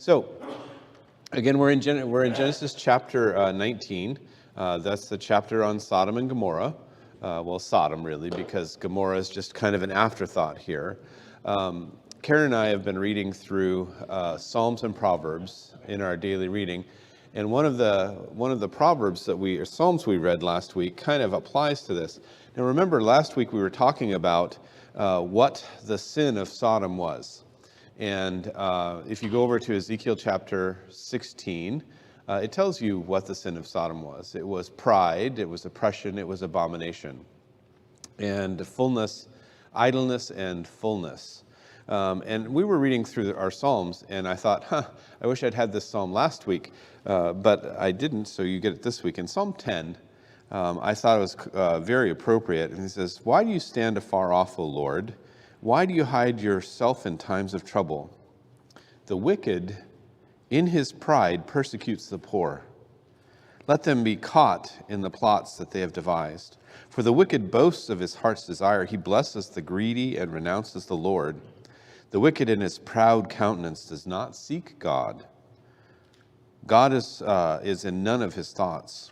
So, again, we're in Genesis chapter 19. That's the chapter on Sodom and Gomorrah. Well, Sodom, really, because Gomorrah is just kind of an afterthought here. Karen and I have been reading through Psalms and Proverbs in our daily reading. And one of the Proverbs or Psalms we read last week kind of applies to this. Now, remember, last week we were talking about what the sin of Sodom was. And if you go over to Ezekiel chapter 16, it tells you what the sin of Sodom was. It was pride, it was oppression, it was abomination, and fullness, idleness and fullness. And we were reading through our Psalms, and I thought, I wish I'd had this Psalm last week, but I didn't, so you get it this week. In Psalm 10, I thought it was very appropriate. And he says, "Why do you stand afar off, O Lord? Why do you hide yourself in times of trouble? The wicked, in his pride, persecutes the poor. Let them be caught in the plots that they have devised. For the wicked boasts of his heart's desire. He blesses the greedy and renounces the Lord. The wicked in his proud countenance does not seek God. God is in none of his thoughts.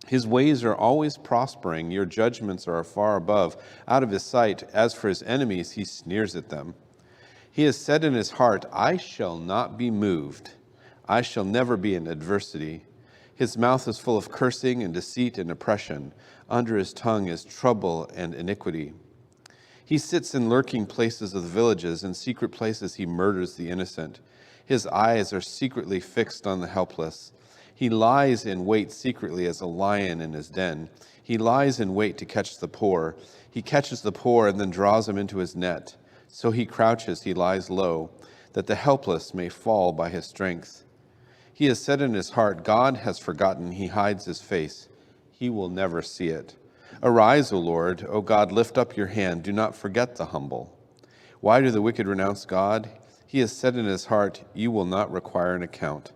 His ways are always prospering. Your judgments are far above, out of his sight. As for his enemies, he sneers at them. He has said in his heart, I shall not be moved. I shall never be in adversity. His mouth is full of cursing and deceit and oppression. Under his tongue is trouble and iniquity. He sits in lurking places of the villages. In secret places he murders the innocent. His eyes are secretly fixed on the helpless. He lies in wait secretly as a lion in his den. He lies in wait to catch the poor. He catches the poor and then draws them into his net. So he crouches, he lies low, that the helpless may fall by his strength. He has said in his heart, God has forgotten. He hides his face. He will never see it. Arise, O Lord. O God, lift up your hand. Do not forget the humble. Why do the wicked renounce God? He has said in his heart, you will not require an account.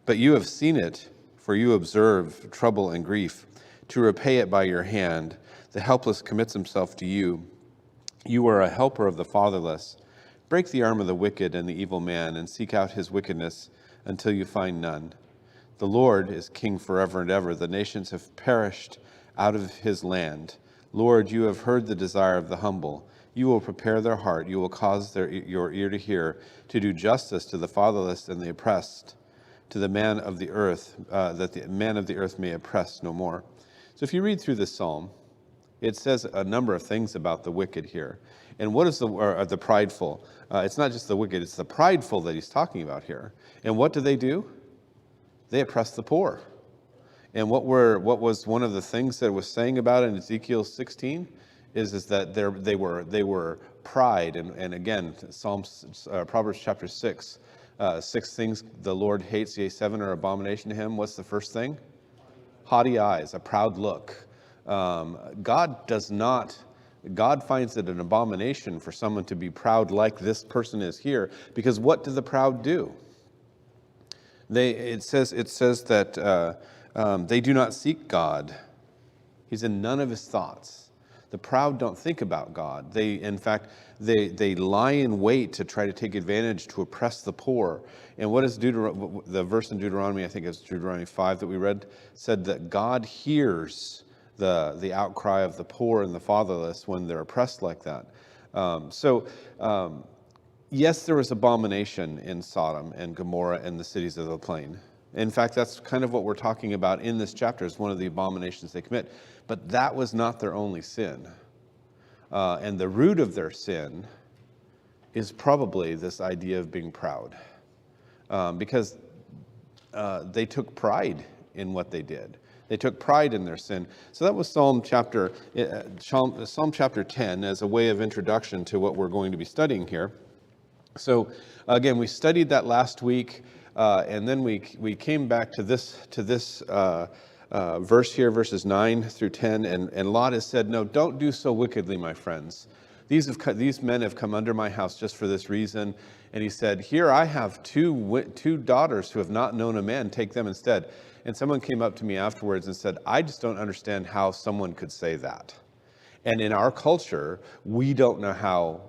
But you have seen it, for you observe trouble and grief, to repay it by your hand. The helpless commits himself to you. You are a helper of the fatherless. Break the arm of the wicked and the evil man, and seek out his wickedness until you find none. The Lord is king forever and ever. The nations have perished out of his land. Lord, you have heard the desire of the humble. You will prepare their heart. You will cause your ear to hear, to do justice to the fatherless and the oppressed, to the man of the earth, that the man of the earth may oppress no more. So if you read through this psalm, it says a number of things about the wicked here. And what is the prideful? It's not just the wicked, it's the prideful that he's talking about here. And what do? They oppress the poor. And what was one of the things that it was saying about in Ezekiel 16 is that they were pride. And again, Proverbs chapter 6, 6 things the Lord hates, yea, 7 are abomination to him. What's the first thing? Haughty eyes, a proud look. God finds it an abomination for someone to be proud like this person is here, because what do the proud do? It says that they do not seek God. He's in none of his thoughts. The proud don't think about God. In fact, they lie in wait to try to take advantage, to oppress the poor. And what is the verse in Deuteronomy, I think it's Deuteronomy 5 that we read, said that God hears the outcry of the poor and the fatherless when they're oppressed like that. Yes, there was abomination in Sodom and Gomorrah and the cities of the plain. In fact, that's kind of what we're talking about in this chapter, is one of the abominations they commit. But that was not their only sin. And the root of their sin is probably this idea of being proud. Because they took pride in what they did. They took pride in their sin. So that was Psalm chapter 10 as a way of introduction to what we're going to be studying here. So again, we studied that last week. And then we came back to this verse here, verses 9 through 10, and Lot has said, no, don't do so wickedly, my friends. These men have come under my house just for this reason. And he said, here I have two daughters who have not known a man, take them instead. And someone came up to me afterwards and said, I just don't understand how someone could say that. And in our culture, we don't know how,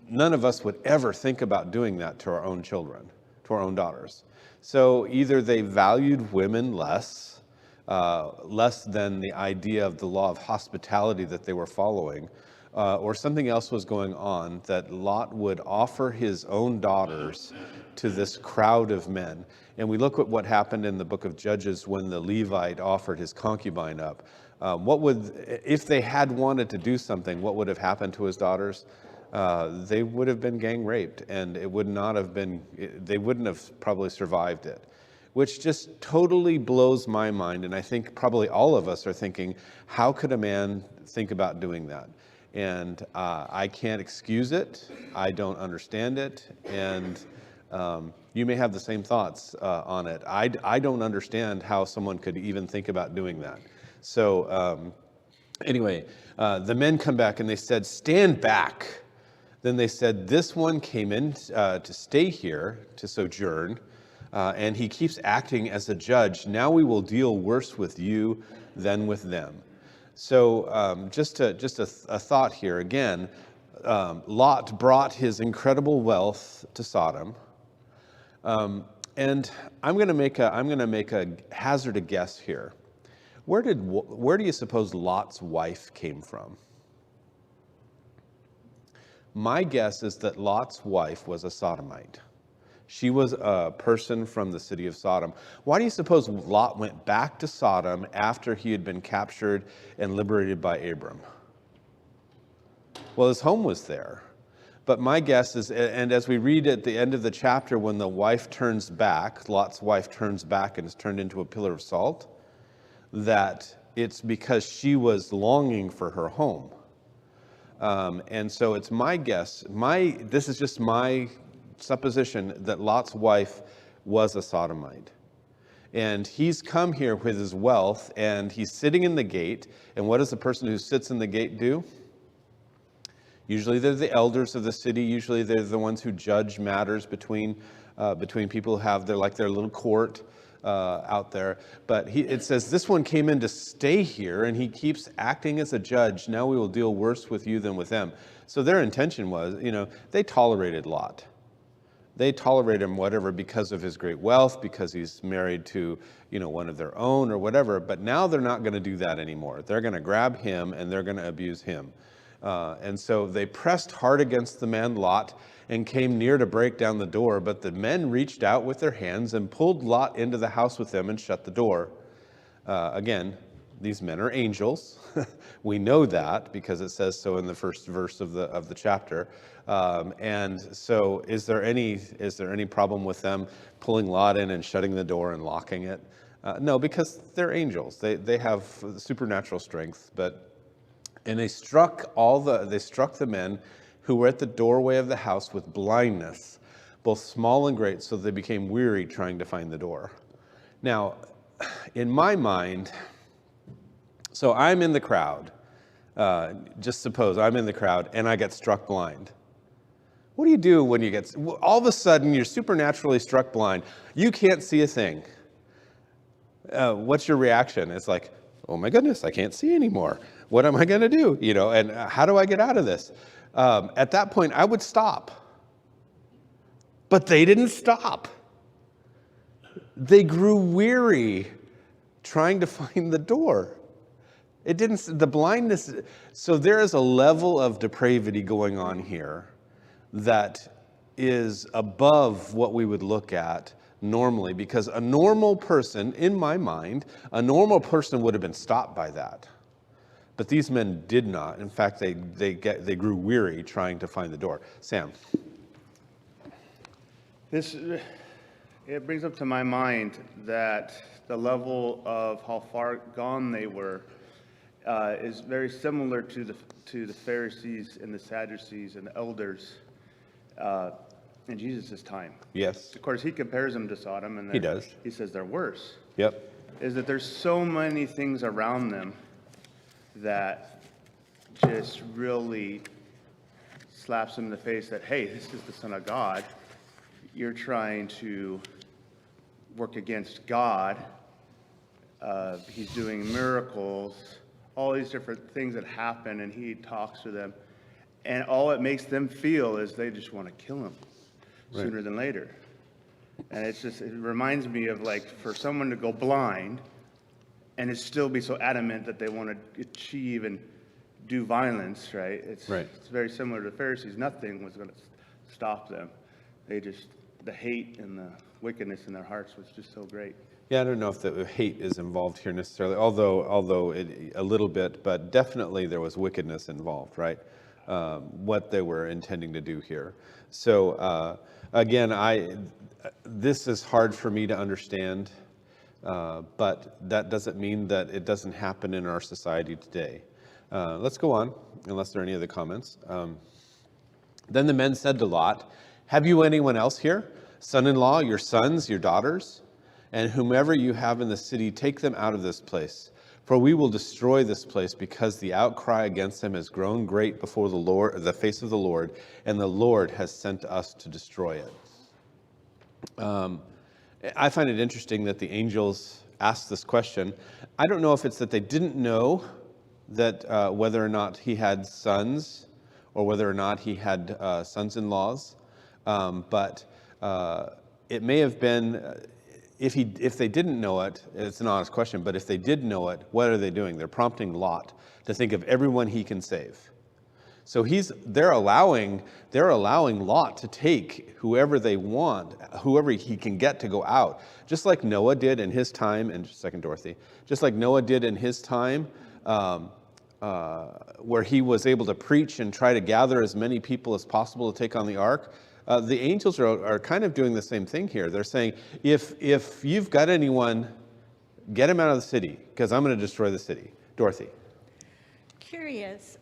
none of us would ever think about doing that to our own children. to our own daughters. So either they valued women less, less than the idea of the law of hospitality that they were following, or something else was going on that Lot would offer his own daughters to this crowd of men. And we look at what happened in the book of Judges when the Levite offered his concubine up. If they had wanted to do something, what would have happened to his daughters? They would have been gang raped, and it would not have been, they wouldn't have probably survived it, which just totally blows my mind. And I think probably all of us are thinking, how could a man think about doing that? And I can't excuse it. I don't understand it. And you may have the same thoughts on it. I don't understand how someone could even think about doing that. So anyway, the men come back and they said, stand back. Then they said, this one came in to stay here, to sojourn, and he keeps acting as a judge. Now we will deal worse with you than with them. So just a thought here. Again, Lot brought his incredible wealth to Sodom. And I'm going to make a hazard a guess here. Where do you suppose Lot's wife came from? My guess is that Lot's wife was a Sodomite. She was a person from the city of Sodom. Why do you suppose Lot went back to Sodom after he had been captured and liberated by Abram? Well, his home was there. But my guess is, and as we read at the end of the chapter, when the wife turns back, Lot's wife turns back and is turned into a pillar of salt, that it's because she was longing for her home. And so it's my guess, this is just my supposition, that Lot's wife was a Sodomite. And he's come here with his wealth, and he's sitting in the gate. And what does the person who sits in the gate do? Usually they're the elders of the city. Usually they're the ones who judge matters between people who have their little court out there. But it says this one came in to stay here, and he keeps acting as a judge. Now we will deal worse with you than with them. So their intention was, they tolerated Lot. They tolerate him, whatever, because of his great wealth, because he's married to, one of their own or whatever. But now they're not going to do that anymore. They're going to grab him and they're going to abuse him. And so they pressed hard against the man Lot and came near to break down the door. But the men reached out with their hands and pulled Lot into the house with them and shut the door. Again, these men are angels. We know that because it says so in the first verse of the chapter. And so is there any problem with them pulling Lot in and shutting the door and locking it? No, because they're angels. They have supernatural strength. And they struck the men who were at the doorway of the house with blindness, both small and great, so they became weary trying to find the door. Now, in my mind, so I'm in the crowd. Just suppose I'm in the crowd and I get struck blind. What do you do when all of a sudden you're supernaturally struck blind? You can't see a thing. What's your reaction? It's like, oh my goodness, I can't see anymore. What am I going to do? And how do I get out of this? At that point, I would stop. But they didn't stop. They grew weary trying to find the door. The blindness. So there is a level of depravity going on here that is above what we would look at normally, because a normal person, in my mind, a normal person would have been stopped by that. But these men did not. In fact, they grew weary trying to find the door. Sam. It brings up to my mind that the level of how far gone they were is very similar to the Pharisees and the Sadducees and the elders in Jesus' time. Yes. Of course, he compares them to Sodom, and he does. He says they're worse. Yep. Is that there's so many things around them that just really slaps them in the face that, hey, this is the Son of God. You're trying to work against God. He's doing miracles, all these different things that happen, and he talks to them. And all it makes them feel is they just want to kill him sooner than later. And it reminds me of like for someone to go blind and it still be so adamant that they want to achieve and do violence, right? Right. It's very similar to the Pharisees. Nothing was going to stop them. The hate and the wickedness in their hearts was just so great. Yeah, I don't know if the hate is involved here necessarily, although a little bit, but definitely there was wickedness involved, right? What they were intending to do here. So again, this is hard for me to understand, but that doesn't mean that it doesn't happen in our society today. Let's go on, unless there are any other comments. Then the men said to Lot, "Have you anyone else here? Son-in-law, your sons, your daughters? And whomever you have in the city, take them out of this place. For we will destroy this place, because the outcry against them has grown great before the Lord, the face of the Lord, and the Lord has sent us to destroy it." I find it interesting that the angels asked this question. I don't know if it's that they didn't know that whether or not he had sons, or whether or not he had sons-in-laws, but it may have been. If they didn't know it, it's an honest question, but if they did know it, what are they doing? They're prompting Lot to think of everyone he can save. So they're allowing Lot to take whoever they want, whoever he can get to go out, just like Noah did in his time, and Second Dorothy, just like Noah did in his time, where he was able to preach and try to gather as many people as possible to take on the ark. The angels are kind of doing the same thing here. They're saying, if you've got anyone, get him out of the city, because I'm going to destroy the city. Dorothy. Curious,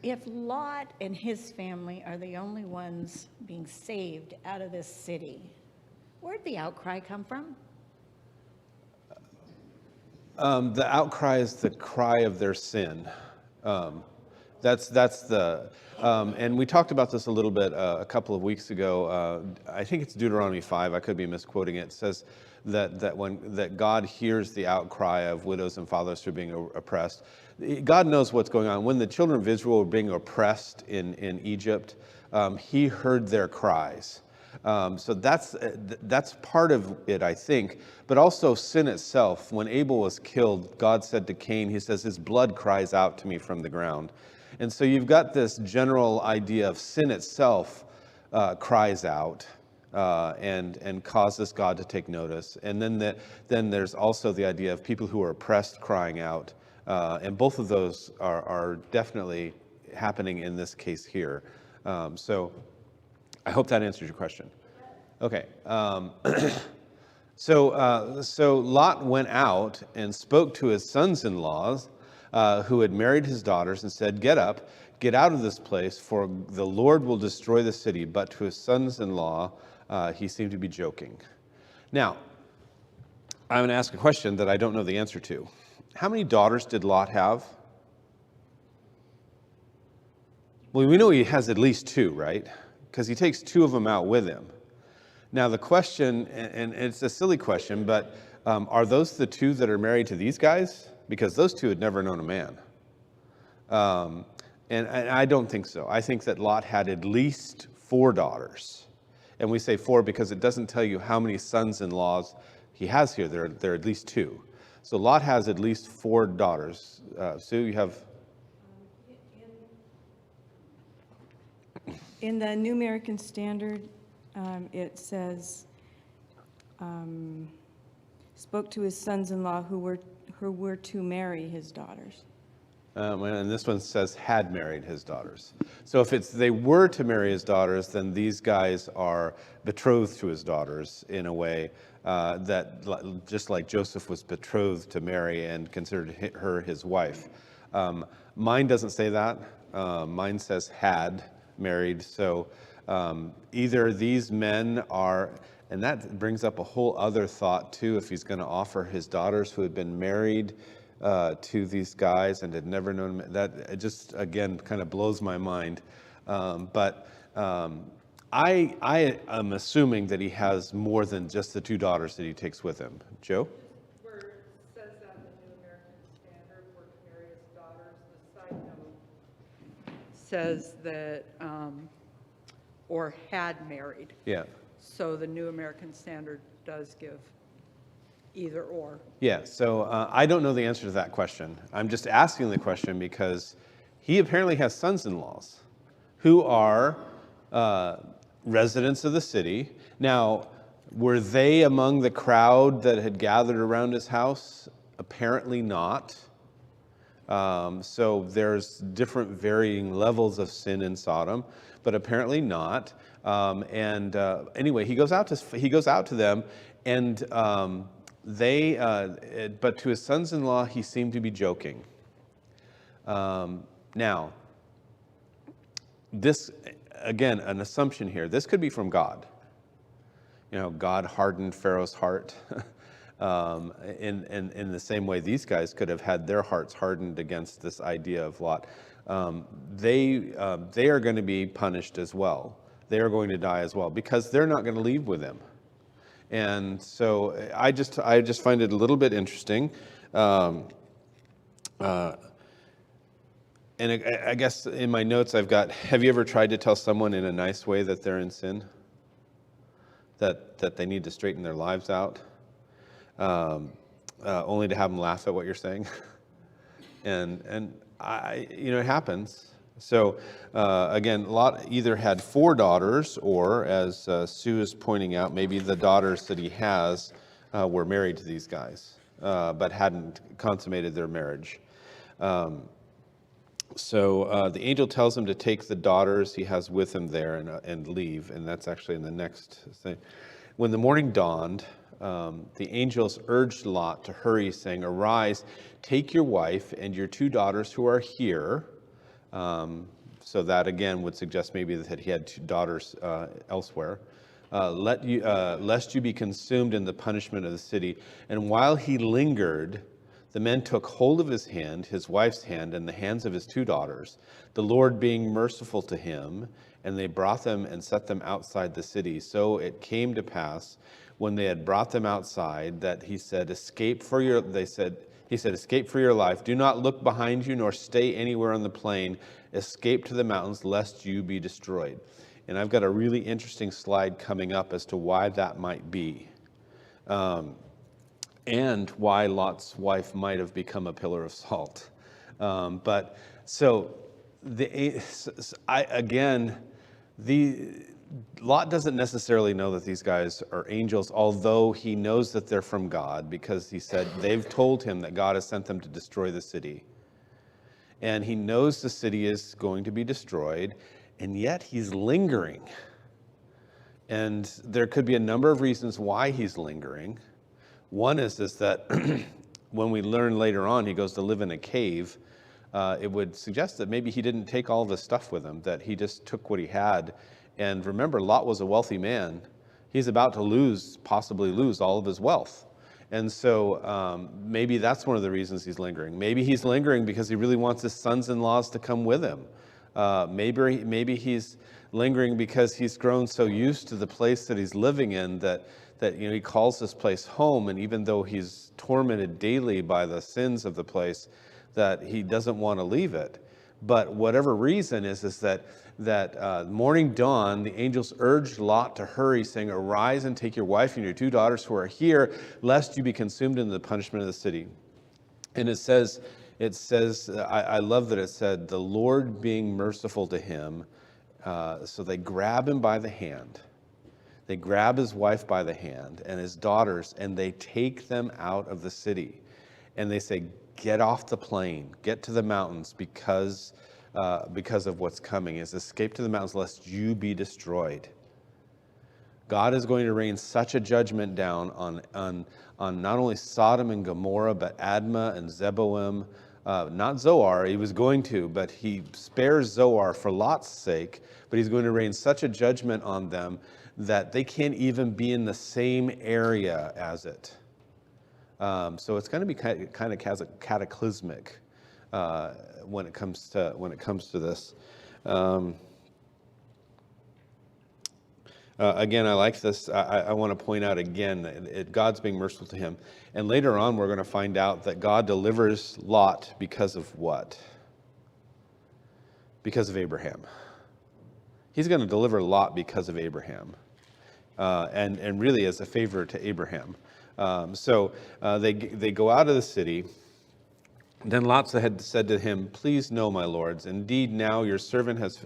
if Lot and his family are the only ones being saved out of this city, where'd the outcry come from? The outcry is the cry of their sin. That's the, and we talked about this a little bit a couple of weeks ago. I think it's Deuteronomy 5. I could be misquoting it. It says that God hears the outcry of widows and fathers who are being oppressed. God knows what's going on. When the children of Israel were being oppressed in Egypt, He heard their cries. So that's part of it, I think. But also sin itself. When Abel was killed, God said to Cain, He says, "His blood cries out to me from the ground." And so you've got this general idea of sin itself cries out and causes God to take notice. And then there's also the idea of people who are oppressed crying out. And both of those are definitely happening in this case here. So I hope that answers your question. Okay. So Lot went out and spoke to his sons-in-laws who had married his daughters and said, "Get up, get out of this place, for the Lord will destroy the city." But to his sons-in-law, he seemed to be joking. Now, I'm going to ask a question that I don't know the answer to. How many daughters did Lot have? Well, we know he has at least 2, right? Because he takes 2 of them out with him. Now, the question, and it's a silly question, but are those the 2 that are married to these guys? Because those 2 had never known a man. And I don't think so. I think that Lot had at least 4 daughters. And we say 4 because it doesn't tell you how many sons-in-laws he has here. There are at least 2. So Lot has at least 4 daughters. Sue, you have? In the New American Standard, it says, spoke to his sons-in-law who were to marry his daughters. And this one says had married his daughters. So if they were to marry his daughters, then these guys are betrothed to his daughters in a way that just like Joseph was betrothed to Mary and considered her his wife. Mine doesn't say that. Mine says had married. So either these men are, and that brings up a whole other thought too, if he's going to offer his daughters who had been married to these guys and had never known them. That it just, again, kind of blows my mind. But I am assuming that he has more than just the 2 daughters that he takes with him. Joe? Where it says that in the New American Standard, were to marry his daughters, the side note says that or had married. Yeah. So the New American Standard does give either or. Yeah, so I don't know the answer to that question. I'm just asking the question because he apparently has sons-in-laws who are residents of the city. Now, were they among the crowd that had gathered around his house? Apparently not. So there's different varying levels of sin in Sodom, but apparently not. Anyway, he goes out to them, and but to his sons-in-law, he seemed to be joking. Now, this, again, an assumption here. This could be from God. You know, God hardened Pharaoh's heart in the same way these guys could have had their hearts hardened against this idea of Lot. They are going to be punished as well. They are going to die as well because they're not going to leave with him. And so I just find it a little bit interesting. And I guess in my notes I've got, have you ever tried to tell someone in a nice way that they're in sin? That they need to straighten their lives out? Only to have them laugh at what you're saying? and it happens. So again, Lot either had 4 daughters, or as Sue is pointing out, maybe the daughters that he has were married to these guys, but hadn't consummated their marriage. So the angel tells him to take the daughters he has with him there and leave, and that's actually in the next thing. When the morning dawned, the angels urged Lot to hurry, saying, "Arise, take your wife and your 2 daughters who are here." So that again would suggest maybe that he had 2 daughters elsewhere. Lest you be consumed in the punishment of the city. And while he lingered, the men took hold of his hand, his wife's hand, and the hands of his 2 daughters, the Lord being merciful to him, and they brought them and set them outside the city. So it came to pass, when they had brought them outside, that he said, "Escape for your," he said, "Escape for your life. Do not look behind you, nor stay anywhere on the plain. Escape to the mountains, lest you be destroyed." And I've got a really interesting slide coming up as to why that might be. And why Lot's wife might have become a pillar of salt. Lot doesn't necessarily know that these guys are angels, although he knows that they're from God, because he said they've told him that God has sent them to destroy the city. And he knows the city is going to be destroyed, and yet he's lingering. And there could be a number of reasons why he's lingering. One is that when we learn later on he goes to live in a cave, it would suggest that maybe he didn't take all of his stuff with him, that he just took what he had. And remember, Lot was a wealthy man. He's about to possibly lose all of his wealth. And so maybe that's one of the reasons he's lingering. Maybe he's lingering because he really wants his sons-in-laws to come with him. Maybe he's lingering because he's grown so used to the place that he's living in that he calls this place home, and even though he's tormented daily by the sins of the place, that he doesn't want to leave it. But whatever reason is that morning dawn, the angels urged Lot to hurry, saying, "Arise and take your wife and your 2 daughters who are here, lest you be consumed in the punishment of the city." And it says, I love that it said, "The Lord being merciful to him." So they grab him by the hand. They grab his wife by the hand and his daughters, and they take them out of the city. And they say, "Get off the plain, get to the mountains, because of what's coming. Is escape to the mountains, lest you be destroyed." God is going to rain such a judgment down on not only Sodom and Gomorrah, but Admah and Zeboim. Not Zoar, he was going to, but he spares Zoar for Lot's sake. But he's going to rain such a judgment on them that they can't even be in the same area as it. So it's going to be kind of cataclysmic when it comes to this. Again, I like this. I want to point out again, God's being merciful to him. And later on, we're going to find out that God delivers Lot because of what? Because of Abraham. He's going to deliver Lot because of Abraham, and really as a favor to Abraham. So they go out of the city. Then Lot said to him, "Please know, my lords, indeed now your servant has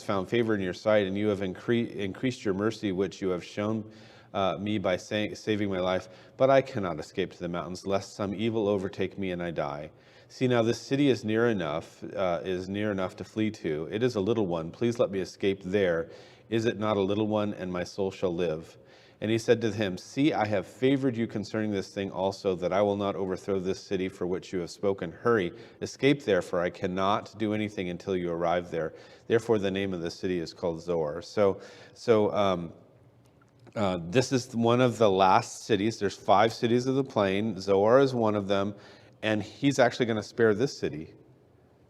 found favor in your sight, and you have increased your mercy, which you have shown me by saving my life. But I cannot escape to the mountains, lest some evil overtake me and I die. See now, this city is near enough to flee to. It is a little one. Please let me escape there. Is it not a little one, and my soul shall live?" And he said to him, "See, I have favored you concerning this thing also, that I will not overthrow this city for which you have spoken. Hurry, escape there, for I cannot do anything until you arrive there." Therefore, the name of the city is called Zoar. This is one of the last cities. There's 5 cities of the plain. Zoar is one of them, and he's actually going to spare this city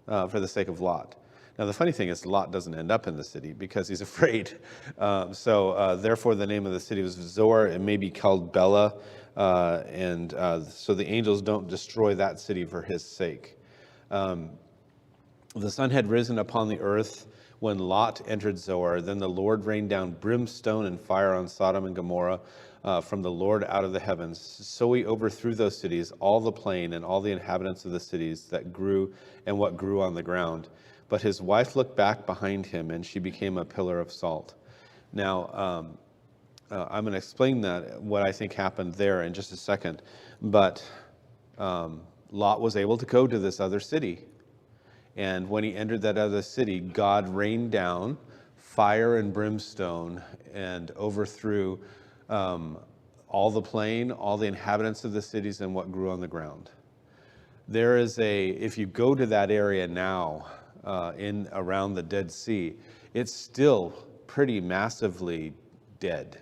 for the sake of Lot. Now, the funny thing is Lot doesn't end up in the city because he's afraid. Therefore, the name of the city was Zoar. It may be called Bela. So the angels don't destroy that city for his sake. The sun had risen upon the earth when Lot entered Zoar. Then the Lord rained down brimstone and fire on Sodom and Gomorrah from the Lord out of the heavens. So he overthrew those cities, all the plain and all the inhabitants of the cities that grew and what grew on the ground. But his wife looked back behind him, and she became a pillar of salt. Now, I'm going to explain what I think happened there in just a second. But Lot was able to go to this other city. And when he entered that other city, God rained down fire and brimstone and overthrew all the plain, all the inhabitants of the cities, and what grew on the ground. If you go to that area now, around the Dead Sea, it's still pretty massively dead.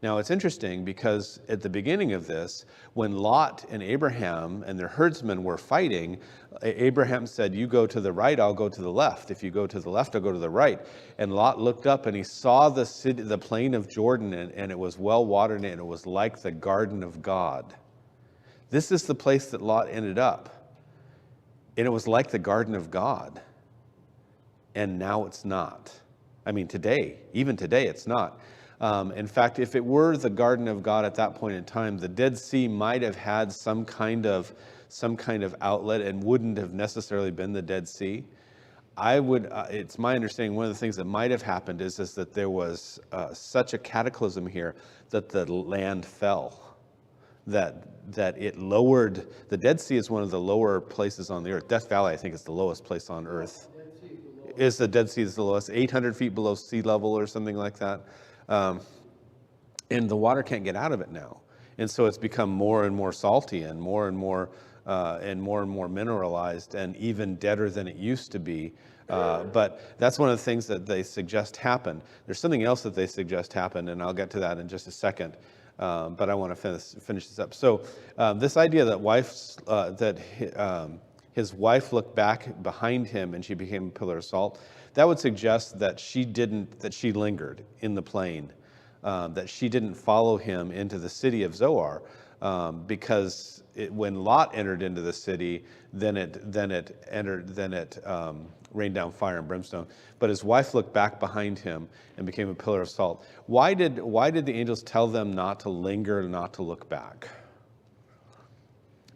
Now, it's interesting because at the beginning of this, when Lot and Abraham and their herdsmen were fighting, Abraham said, "You go to the right, I'll go to the left. If you go to the left, I'll go to the right." And Lot looked up and he saw the city, the plain of Jordan, and it was well watered, and it was like the garden of God. This is the place that Lot ended up. And it was like the garden of God. And now it's not. I mean, even today, it's not. In fact, if it were the garden of God at that point in time, the Dead Sea might have had some kind of outlet and wouldn't have necessarily been the Dead Sea. It's my understanding one of the things that might have happened is that there was such a cataclysm here that the land fell. That it lowered. The Dead Sea is one of the lower places on the earth. Death Valley, I think, is the lowest place on earth. Is the Dead Sea the lowest? 800 feet below sea level or something like that. And the water can't get out of it now. And so it's become more and more salty and more and more mineralized and even deader than it used to be. But that's one of the things that they suggest happened. There's something else that they suggest happened, and I'll get to that in just a second. But I want to finish this up. So this idea that his wife looked back behind him and she became a pillar of salt, that would suggest that she lingered in the plain, that she didn't follow him into the city of Zoar, because when Lot entered into the city, then it rained down fire and brimstone. But his wife looked back behind him and became a pillar of salt. Why did the angels tell them not to linger, not to look back?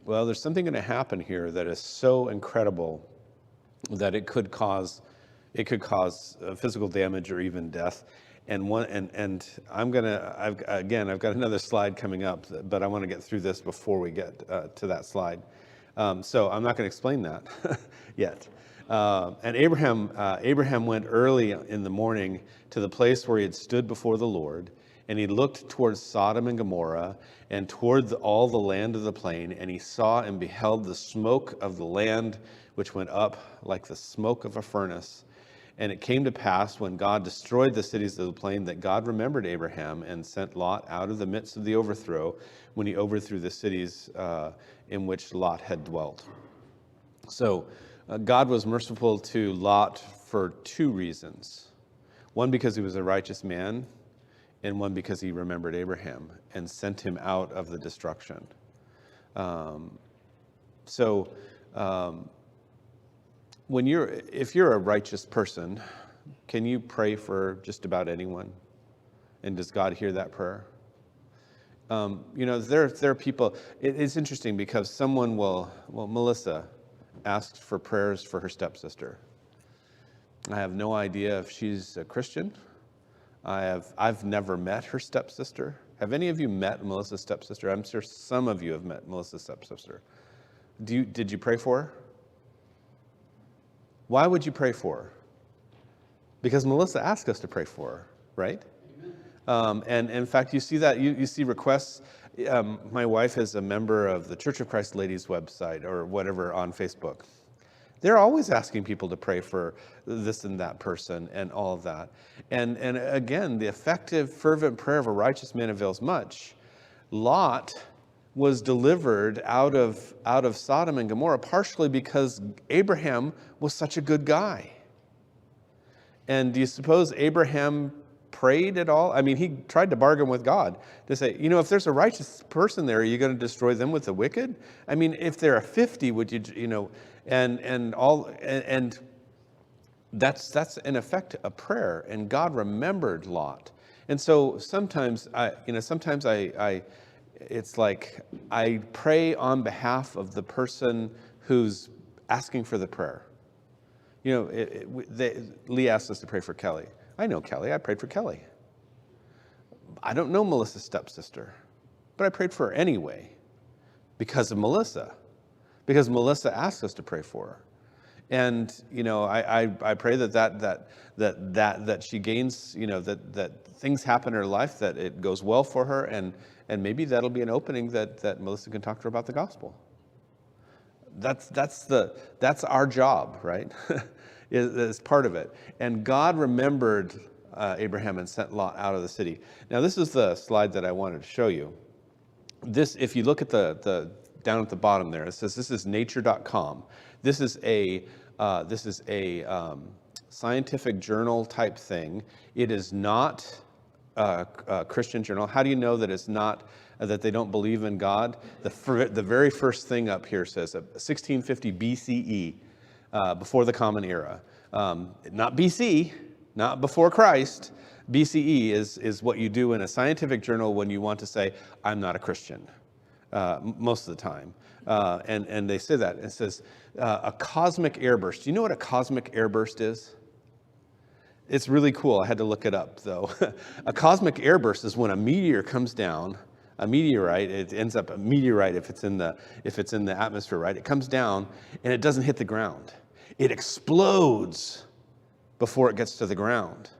Well, there's something going to happen here that is so incredible that it could cause physical damage or even death. And I've got another slide coming up, but I want to get through this before we get to that slide. So I'm not going to explain that yet. And Abraham went early in the morning to the place where he had stood before the Lord, and he looked towards Sodom and Gomorrah and toward all the land of the plain, and he saw and beheld the smoke of the land, which went up like the smoke of a furnace. And it came to pass, when God destroyed the cities of the plain, that God remembered Abraham and sent Lot out of the midst of the overthrow, when he overthrew the cities in which Lot had dwelt. So God was merciful to Lot for 2 reasons. One, because he was a righteous man, and one, because he remembered Abraham and sent him out of the destruction. If you're a righteous person, Can you pray for just about anyone? And does God hear that prayer? There are people, it's interesting because someone Melissa asked for prayers for her stepsister. I have no idea if she's a Christian. I've never met her stepsister. Have any of you met Melissa's stepsister? I'm sure some of you have met Melissa's stepsister. Did you pray for her? Why would you pray for her? Because Melissa asked us to pray for her, right? And in fact, you see that, you see requests. My wife is a member of the Church of Christ Ladies website or whatever on Facebook. They're always asking people to pray for this and that person and all of that. And again, the effective, fervent prayer of a righteous man avails much. Lot was delivered out of Sodom and Gomorrah partially because Abraham was such a good guy. And do you suppose Abraham prayed at all? I mean, he tried to bargain with God to say, if there's a righteous person there, are you going to destroy them with the wicked? I mean, if there are 50, would you, and that's in effect a prayer, and God remembered Lot. And so sometimes it's like I pray on behalf of the person who's asking for the prayer. Lee asked us to pray for Kelly. I know Kelly. I prayed for Kelly. I don't know Melissa's stepsister, but I prayed for her anyway because of Melissa. Because Melissa asked us to pray for her. And, I pray that she gains, that things happen in her life, that it goes well for her, and maybe that'll be an opening that Melissa can talk to her about the gospel. That's our job, right? is part of it. And God remembered Abraham and sent Lot out of the city. Now, this is the slide that I wanted to show you. This, if you look at the down at the bottom there, it says this is nature.com. This is a scientific journal type thing. It is not a Christian journal. How do you know that it's not, that they don't believe in God? The very first thing up here says 1650 BCE, before the Common Era. Not BC, not before Christ. BCE is what you do in a scientific journal when you want to say, I'm not a Christian. Most of the time. And they say that. It says a cosmic airburst. Do you know what a cosmic airburst is? It's really cool. I had to look it up, though. A cosmic airburst is when a meteor comes down, a meteorite, it ends up a meteorite if it's in the atmosphere, right? It comes down and it doesn't hit the ground. It explodes before it gets to the ground.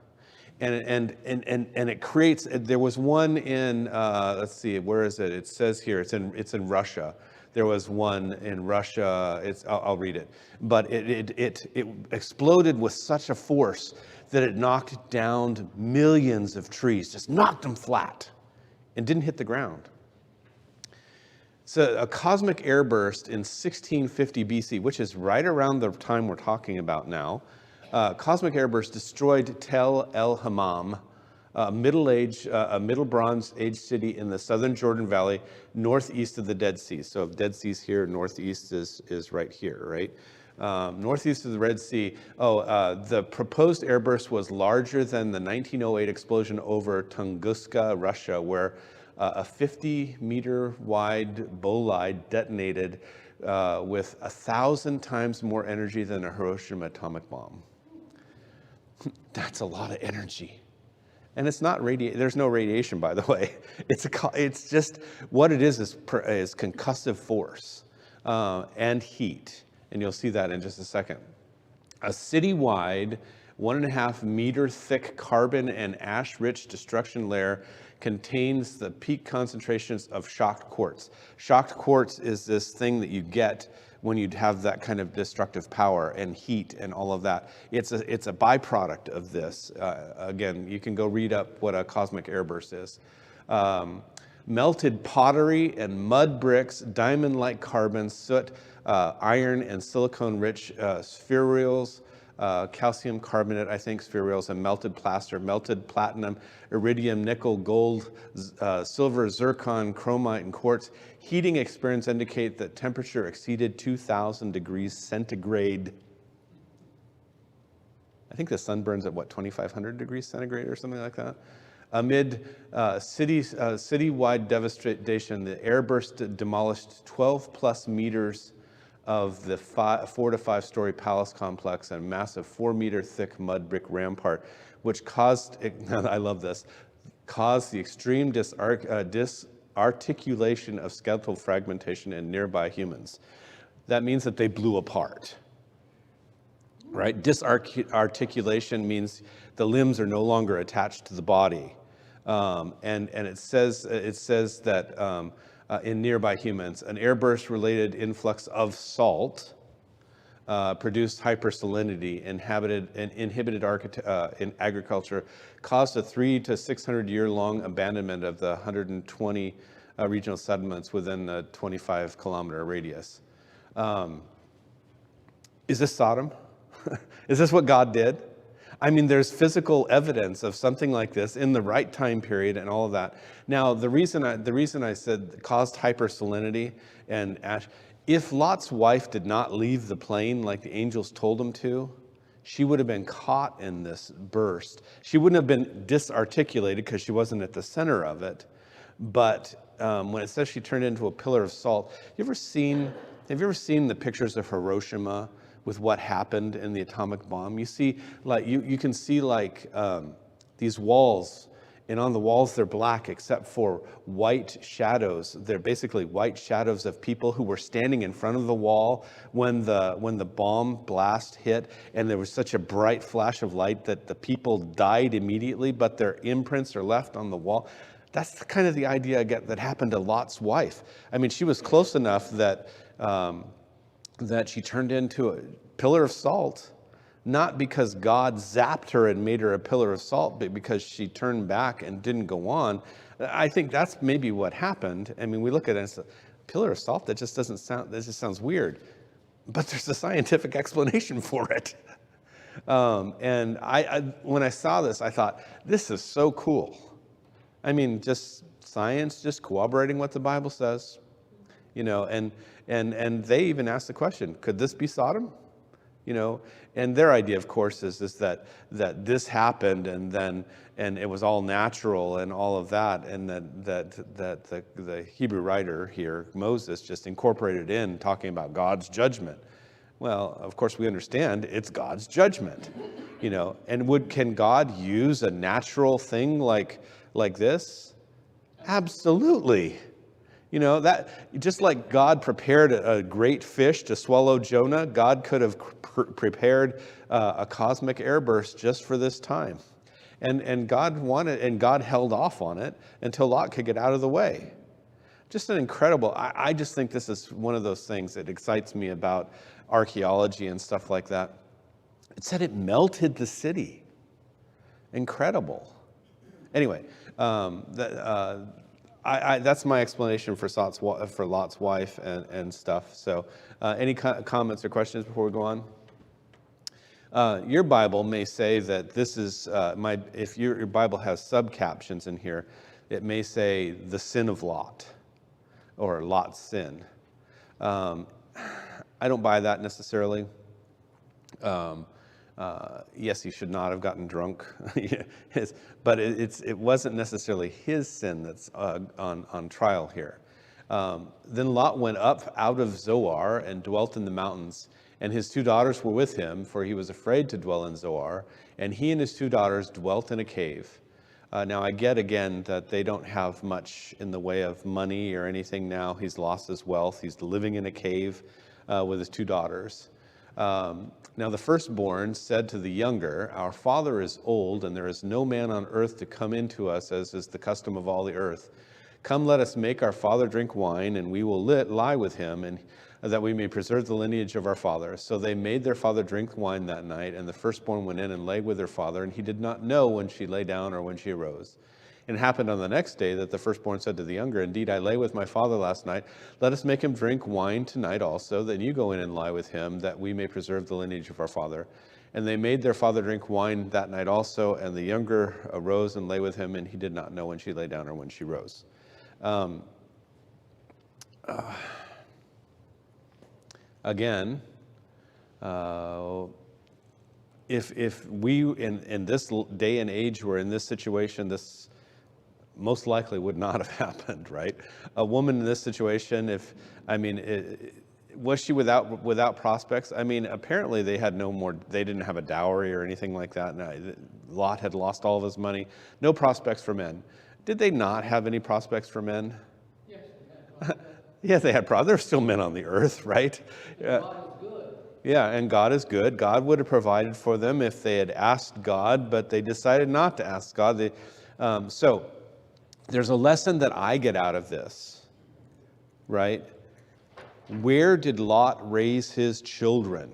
And it creates, there was one in, let's see, where is it? It says here, it's in Russia. There was one in Russia, I'll read it. But it exploded with such a force that it knocked down millions of trees, just knocked them flat and didn't hit the ground. So a cosmic airburst in 1650 BC, which is right around the time we're talking about now, cosmic airburst destroyed Tel El Hammam, a Middle Bronze Age city in the southern Jordan Valley, northeast of the Dead Sea. So if Dead Sea's here, northeast is right here, right? Northeast of the Red Sea. The proposed airburst was larger than the 1908 explosion over Tunguska, Russia, where a 50-meter wide bolide detonated with 1,000 times more energy than a Hiroshima atomic bomb. That's a lot of energy. And it's not there's no radiation, by the way. It's just, what it is concussive force and heat. And you'll see that in just a second. A citywide 1.5 meter thick carbon and ash-rich destruction layer contains the peak concentrations of shocked quartz. Shocked quartz is this thing that you get when you have that kind of destructive power and heat and all of that. It's a byproduct of this. Again, you can go read up what a cosmic airburst is. Melted pottery and mud bricks, diamond-like carbon, soot, iron and silicone-rich spherules, calcium carbonate, I think, spherules, and melted plaster, melted platinum, iridium, nickel, gold, silver, zircon, chromite, and quartz. Heating experiments indicate that temperature exceeded 2,000 degrees centigrade. think the sun burns at what, 2,500 degrees centigrade or something like that. Amid citywide devastation, the airburst demolished 12 plus meters of the 4 to 5 story palace complex and a massive 4-meter thick mud brick rampart, which caused, I love this, caused the extreme disarticulation of skeletal fragmentation in nearby humans. That means that they blew apart, right? Disarticulation means the limbs are no longer attached to the body. And it says that in nearby humans, an airburst-related influx of salt produced hypersalinity, inhibited in agriculture, caused a 300 to 600 year long abandonment of the 120 regional settlements within a 25-kilometer radius. Is this Sodom? Is this what God did? I mean, there's physical evidence of something like this in the right time period and all of that. Now, the reason I said caused hypersalinity and ash, if Lot's wife did not leave the plane like the angels told him to, she would have been caught in this burst. She wouldn't have been disarticulated because she wasn't at the center of it. But when it says she turned into a pillar of salt, have you ever seen the pictures of Hiroshima with what happened in the atomic bomb? You see, like you can see like these walls, and on the walls they're black except for white shadows. They're basically white shadows of people who were standing in front of the wall when the bomb blast hit, and there was such a bright flash of light that the people died immediately, but their imprints are left on the wall. That's kind of the idea I get that happened to Lot's wife. I mean, she was close enough that she turned into a pillar of salt, not because God zapped her and made her a pillar of salt, but because she turned back and didn't go on. I think that's maybe what happened. I mean, we look at it as a pillar of salt. That just sounds weird, but there's a scientific explanation for it. And when I saw this, I thought, this is so cool. I mean, just science, just corroborating what the Bible says, you know, and they even asked the question, could this be Sodom? You know, and their idea, of course, is that this happened and it was all natural and all of that, and that the Hebrew writer here, Moses, just incorporated in talking about God's judgment. Well, of course, we understand it's God's judgment, you know, and can God use a natural thing like this? Absolutely. You know, that just like God prepared a great fish to swallow Jonah, God could have prepared a cosmic airburst just for this time. And God held off on it until Lot could get out of the way. Just an incredible, I just think this is one of those things that excites me about archaeology and stuff like that. It said it melted the city. Incredible. Anyway, that's my explanation for Lot's wife and stuff. So any comments or questions before we go on? Your Bible may say that this is, if your Bible has subcaptions in here, it may say the sin of Lot or Lot's sin. I don't buy that necessarily. Yes, he should not have gotten drunk, but it wasn't necessarily his sin that's on trial here. Then Lot went up out of Zoar and dwelt in the mountains, and his 2 daughters were with him, for he was afraid to dwell in Zoar, and he and his 2 daughters dwelt in a cave. Now I get again that they don't have much in the way of money or anything now. He's lost his wealth. He's living in a cave with his 2 daughters. Now the firstborn said to the younger, our father is old, and there is no man on earth to come into us, as is the custom of all the earth. Come, let us make our father drink wine, and we will lie with him, and that we may preserve the lineage of our father. So they made their father drink wine that night, and the firstborn went in and lay with her father, and he did not know when she lay down or when she arose. And it happened on the next day that the firstborn said to the younger, indeed, I lay with my father last night. Let us make him drink wine tonight also. Then you go in and lie with him, that we may preserve the lineage of our father. And they made their father drink wine that night also. And the younger arose and lay with him, and he did not know when she lay down or when she rose. Again, if we in this day and age were in this situation, this most likely would not have happened, right? A woman in this situation, was she without prospects? I mean, apparently they didn't have a dowry or anything like that. No, Lot had lost all of his money. No prospects for men. Did they not have any prospects for men? Yes, they had. Yeah, they had. There's still men on the earth, right? Yeah, and God is good. God would have provided for them if they had asked God, but they decided not to ask God. So there's a lesson that I get out of this, right? Where did Lot raise his children?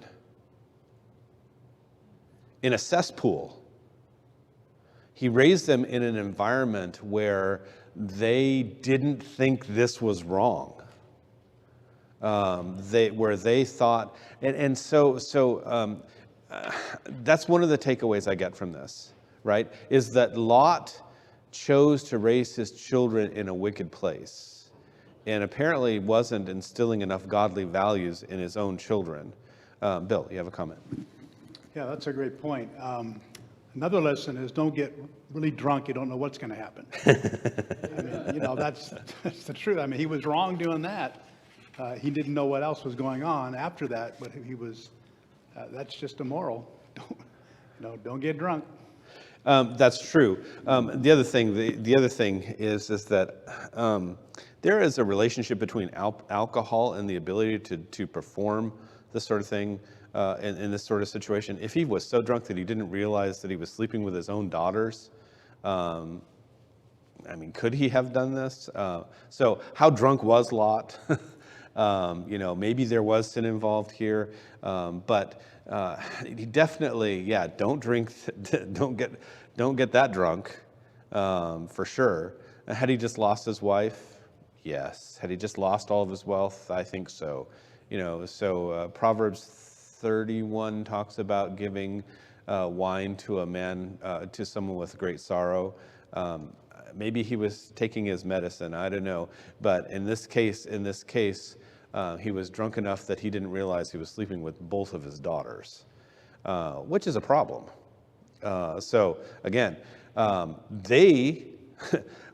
In a cesspool. He raised them in an environment where they didn't think this was wrong. Where they thought, so that's one of the takeaways I get from this, right? Is that Lot chose to raise his children in a wicked place, and apparently wasn't instilling enough godly values in his own children. Bill, you have a comment? Yeah, that's a great point. Another lesson is don't get really drunk. You don't know what's going to happen. I mean, that's the truth. I mean, he was wrong doing that. He didn't know what else was going on after that, but he was. That's just immoral. Don't get drunk. That's true. The other thing is that there is a relationship between alcohol and the ability to perform this sort of thing in this sort of situation. If he was so drunk that he didn't realize that he was sleeping with his own daughters, could he have done this? So how drunk was Lot? Maybe there was sin involved here, but he definitely, don't drink, don't get that drunk, for sure. Had he just lost his wife? Yes. Had he just lost all of his wealth? I think so. Proverbs 31 talks about giving wine to a man, to someone with great sorrow. Maybe he was taking his medicine. I don't know. But in this case, he was drunk enough that he didn't realize he was sleeping with both of his daughters, which is a problem. So again, they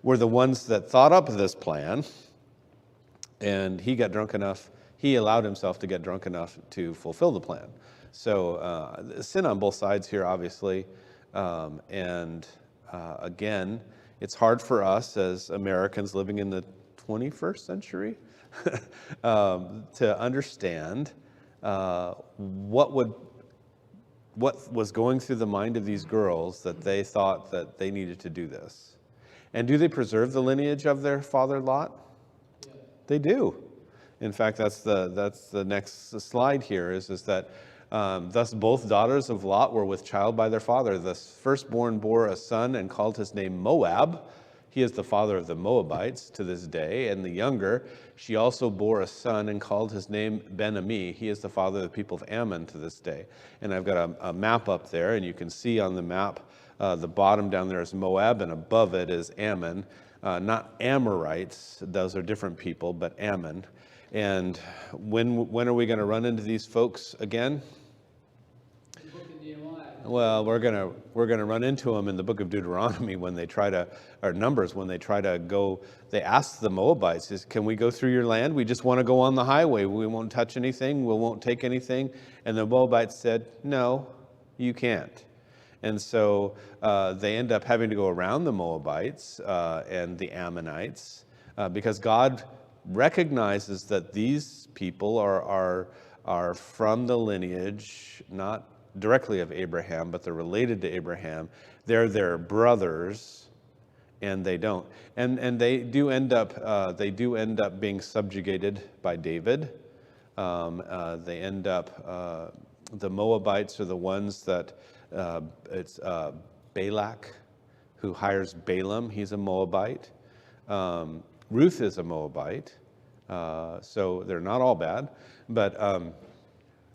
were the ones that thought up this plan, and he got drunk enough. He allowed himself to get drunk enough to fulfill the plan. So sin on both sides here, obviously. Again, it's hard for us as Americans living in the 21st century to understand what was going through the mind of these girls that they thought that they needed to do this. And do they preserve the lineage of their father Lot? Yeah. They do. In fact, that's the next slide here is that thus both daughters of Lot were with child by their father. The firstborn bore a son and called his name Moab. He is the father of the Moabites to this day. And the younger, she also bore a son and called his name Ben-Ami. He is the father of the people of Ammon to this day. And I've got a map up there, and you can see on the map, the bottom down there is Moab, and above it is Ammon. Not Amorites, those are different people, but Ammon. And when are we going to run into these folks again? Well, we're gonna run into them in the book of Deuteronomy when they try to, or Numbers, when they try to go. They ask the Moabites, "Can we go through your land? We just want to go on the highway. We won't touch anything. We won't take anything." And the Moabites said, "No, you can't." And so they end up having to go around the Moabites and the Ammonites because God recognizes that these people are from the lineage, not directly of Abraham, but they're related to Abraham. They're their brothers, and they don't. And they do end up being subjugated by David. They end up the Moabites are the ones that it's Balak who hires Balaam. He's a Moabite. Ruth is a Moabite. So they're not all bad, but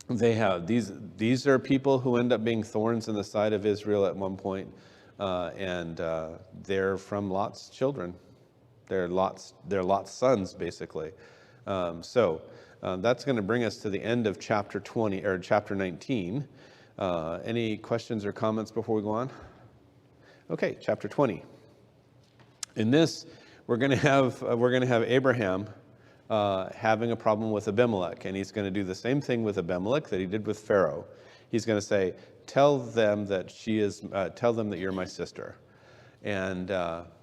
they have these are people who end up being thorns in the side of Israel at one point, and they're from Lot's children. They're Lot's sons, basically. So that's going to bring us to the end of chapter 20 or chapter 19. Any questions or comments before we go on? Okay, chapter 20. In this, we're going to have Abraham having a problem with Abimelech, and he's going to do the same thing with Abimelech that he did with Pharaoh. He's going to say, "Tell them that you're my sister." And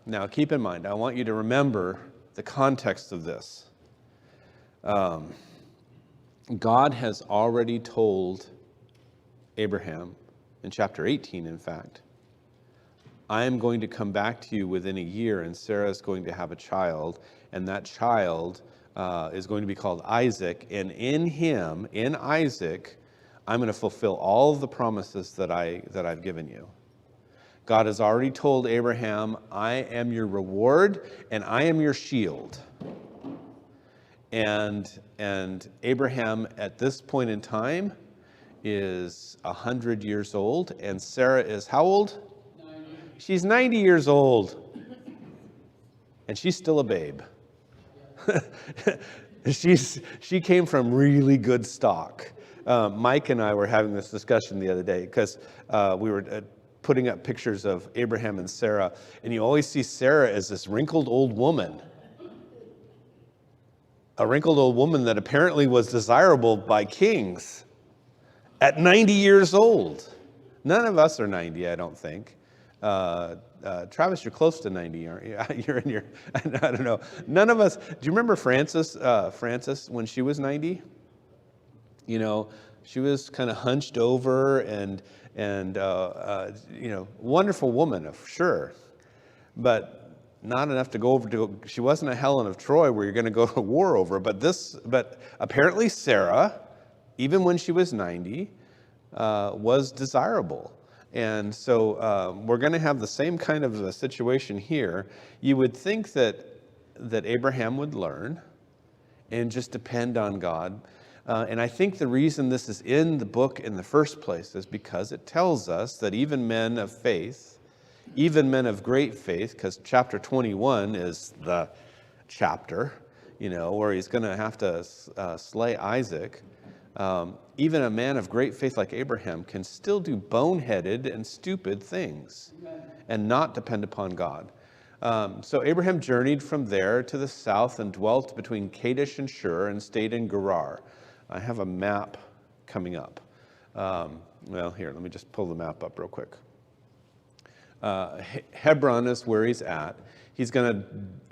now, keep in mind, I want you to remember the context of this. God has already told Abraham, in chapter 18, in fact, I am going to come back to you within a year, and Sarah is going to have a child, and that child is going to be called Isaac, and in Isaac, I'm going to fulfill all of the promises that I've given you. God has already told Abraham, I am your reward, and I am your shield. And Abraham, at this point in time, is 100 years old, and Sarah is how old? 90. She's 90 years old, and she's still a babe. She came from really good stock. Mike and I were having this discussion the other day because we were putting up pictures of Abraham and Sarah, and you always see Sarah as this wrinkled old woman. A wrinkled old woman that apparently was desirable by kings at 90 years old. None of us are 90, I don't think. Travis, you're close to 90, aren't you? You're in your, I don't know. None of us, do you remember Frances when she was 90? You know, she was kind of hunched over and wonderful woman, sure. But not enough to go over to, she wasn't a Helen of Troy where you're going to go to war over. But apparently Sarah, even when she was 90, was desirable. And so we're going to have the same kind of a situation here. You would think that Abraham would learn and just depend on God. And I think the reason this is in the book in the first place is because it tells us that even men of faith, even men of great faith, because chapter 21 is the chapter, where he's going to have to slay Isaac. Even a man of great faith like Abraham can still do boneheaded and stupid things and not depend upon God. So Abraham journeyed from there to the south and dwelt between Kadesh and Shur and stayed in Gerar. I have a map coming up. Here, let me just pull the map up real quick. Hebron is where he's at. He's going to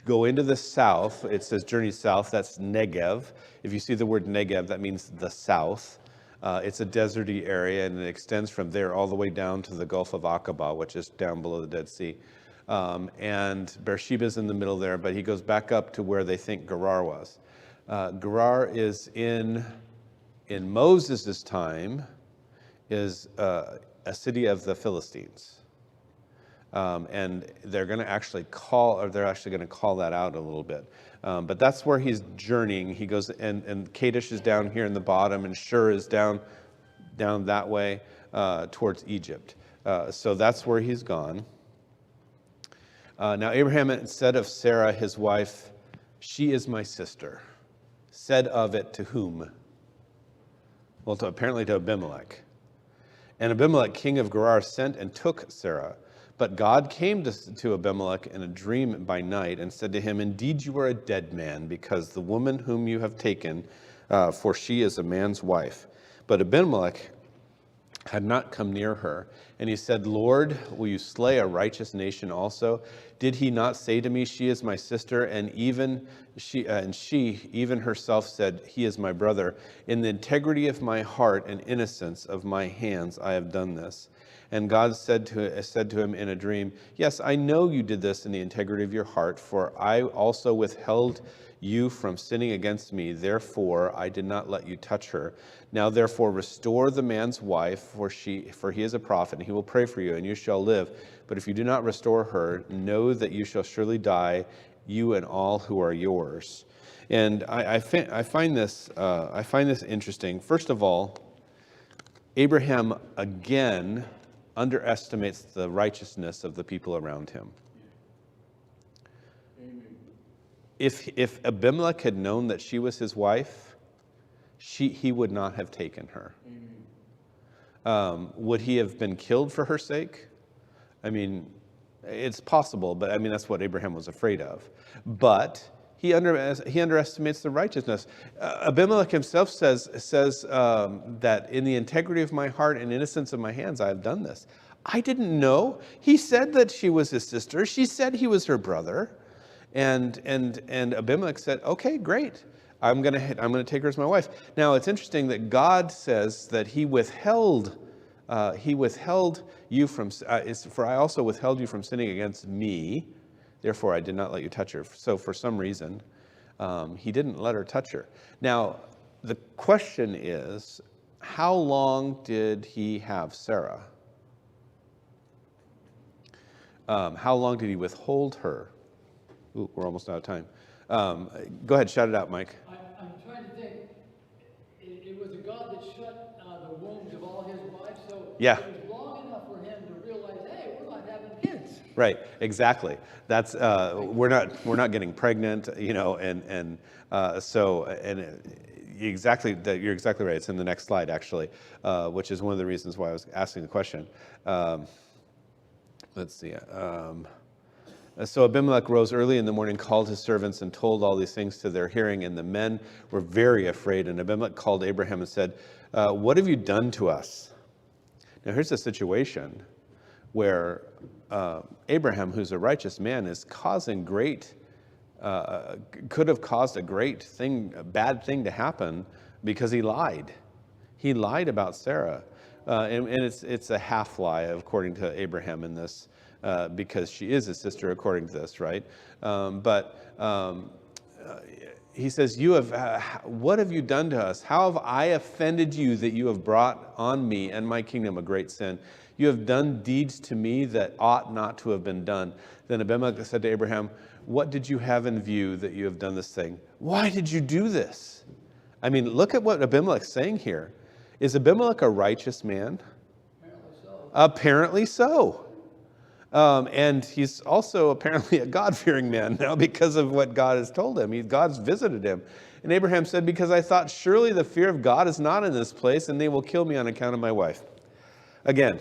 go into the south. It says journey south. That's Negev. If you see the word Negev, that means the south. It's a deserty area, and it extends from there all the way down to the Gulf of Aqaba, which is down below the Dead Sea. And Beersheba is in the middle there, but he goes back up to where they think Gerar was. Gerar is in Moses' time, is a city of the Philistines. And they're going to actually call that out a little bit. But that's where he's journeying. He goes, and Kadesh is down here in the bottom, and Shur is down that way towards Egypt. So that's where he's gone. Now Abraham said of Sarah, his wife, "She is my sister." Said of it to whom? Well, apparently to Abimelech. And Abimelech, king of Gerar, sent and took Sarah. But God came to Abimelech in a dream by night and said to him, "Indeed, you are a dead man, because the woman whom you have taken, for she is a man's wife." But Abimelech had not come near her. And he said, "Lord, will you slay a righteous nation also? Did he not say to me, 'She is my sister'? And she even herself said, 'He is my brother.' In the integrity of my heart and innocence of my hands, I have done this." And God said to him in a dream, "Yes, I know you did this in the integrity of your heart, for I also withheld you from sinning against me. Therefore, I did not let you touch her. Now, therefore, restore the man's wife, for he is a prophet, and he will pray for you, and you shall live. But if you do not restore her, know that you shall surely die, you and all who are yours." And I find this interesting. First of all, Abraham again underestimates the righteousness of the people around him. If Abimelech had known that she was his wife, he would not have taken her. Would he have been killed for her sake? I mean, it's possible, but I mean, that's what Abraham was afraid of. But he underestimates the righteousness. Abimelech himself says that in the integrity of my heart and innocence of my hands, I have done this. I didn't know. He said that she was his sister. She said he was her brother. And Abimelech said, okay, great. I'm gonna take her as my wife. Now, it's interesting that God says that he withheld you from, for I also withheld you from sinning against me. Therefore, I did not let you touch her. So for some reason, he didn't let her touch her. Now, the question is, how long did he have Sarah? How long did he withhold her? Ooh, we're almost out of time. Go ahead, shout it out, Mike. I'm trying to think. It was a God that shut the wombs of all his wives, so Yeah. it was long enough for him to realize, hey, we're not having kids. Right, exactly. That's we're not getting pregnant, exactly that you're exactly right. It's in the next slide actually, which is one of the reasons why I was asking the question. Let's see. So Abimelech rose early in the morning, called his servants, and told all these things to their hearing. And the men were very afraid. And Abimelech called Abraham and said, "What have you done to us?" Now here's a situation where Abraham, who's a righteous man, is causing could have caused a bad thing to happen because he lied. He lied about Sarah. And it's a half lie, according to Abraham in this, because she is his sister, according to this, right? He says, what have you done to us? How have I offended you that you have brought on me and my kingdom a great sin? You have done deeds to me that ought not to have been done. Then Abimelech said to Abraham, what did you have in view that you have done this thing? Why did you do this? I mean, look at what Abimelech's saying here. Is Abimelech a righteous man? Apparently so. And he's also apparently a God-fearing man now because of what God has told him. God's visited him. And Abraham said, because I thought surely the fear of God is not in this place, and they will kill me on account of my wife. Again,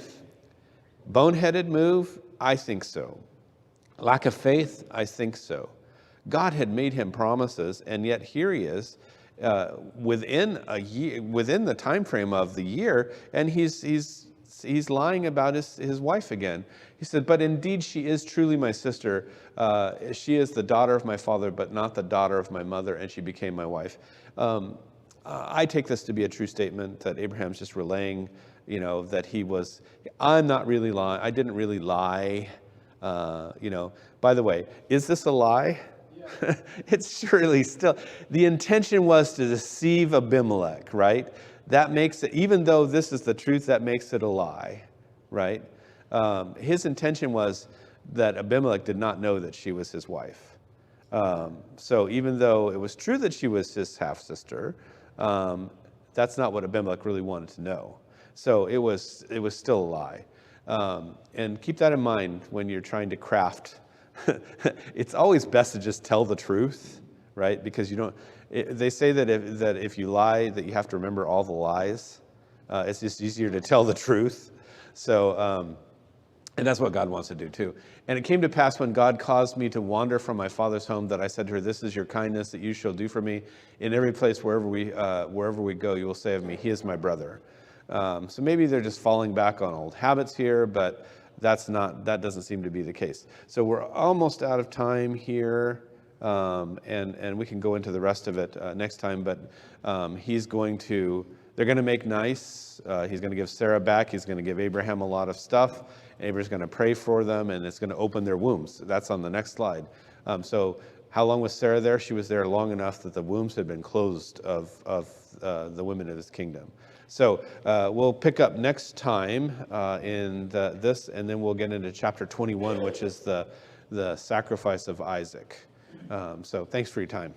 boneheaded move? I think so. Lack of faith? I think so. God had made him promises, and yet here he is, within a year, within the time frame of the year, and he's lying about his wife again. He said, but indeed she is truly my sister. She is the daughter of my father, but not the daughter of my mother, and she became my wife. I take this to be a true statement that Abraham's just relaying, that I'm not really lying. I didn't really lie. By the way, is this a lie? Yeah. It's surely still. The intention was to deceive Abimelech, right? That makes it, even though this is the truth, that makes it a lie, right? His intention was that Abimelech did not know that she was his wife. So even though it was true that she was his half-sister, that's not what Abimelech really wanted to know. So it was still a lie. And keep that in mind when you're trying to craft. It's always best to just tell the truth, right? Because they say that if you lie, that you have to remember all the lies. It's just easier to tell the truth. So, and that's what God wants to do too. And it came to pass when God caused me to wander from my father's home that I said to her, this is your kindness that you shall do for me. In every place, wherever we go, you will say of me, he is my brother. So maybe they're just falling back on old habits here, but that doesn't seem to be the case. So we're almost out of time here, and we can go into the rest of it next time, but they're going to make nice. He's going to give Sarah back. He's going to give Abraham a lot of stuff. Abraham's going to pray for them, and it's going to open their wombs. That's on the next slide. So how long was Sarah there? She was there long enough that the wombs had been closed of the women of his kingdom. So we'll pick up next time in this, and then we'll get into chapter 21, which is the sacrifice of Isaac. So thanks for your time.